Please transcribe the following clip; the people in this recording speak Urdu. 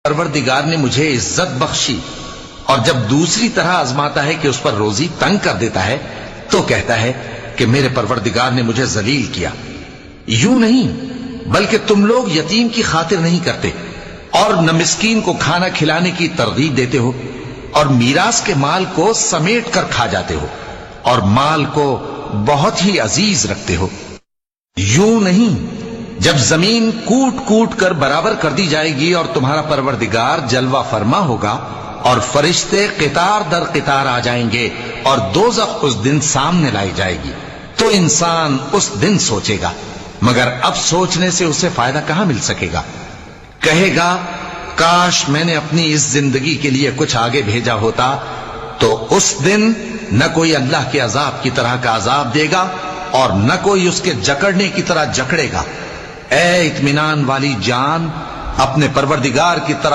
پروردگار نے مجھے عزت بخشی، اور جب دوسری طرح آزماتا ہے کہ اس پر روزی تنگ کر دیتا ہے تو کہتا ہے کہ میرے پروردگار نے مجھے ذلیل کیا۔ یوں نہیں، بلکہ تم لوگ یتیم کی خاطر نہیں کرتے اور نہ مسکین کو کھانا کھلانے کی ترغیب دیتے ہو، اور میراث کے مال کو سمیٹ کر کھا جاتے ہو اور مال کو بہت ہی عزیز رکھتے ہو۔ یوں نہیں، جب زمین کوٹ کوٹ کر برابر کر دی جائے گی اور تمہارا پروردگار جلوہ فرما ہوگا اور فرشتے قطار در قطار آ جائیں گے اور دوزخ اس دن سامنے لائی جائے گی، تو انسان اس دن سوچے گا، مگر اب سوچنے سے اسے فائدہ کہاں مل سکے گا؟ کہے گا کاش میں نے اپنی اس زندگی کے لیے کچھ آگے بھیجا ہوتا، تو اس دن نہ کوئی اللہ کے عذاب کی طرح کا عذاب دے گا اور نہ کوئی اس کے جکڑنے کی طرح جکڑے گا۔ اے اطمینان والی جان، اپنے پروردگار کی طرف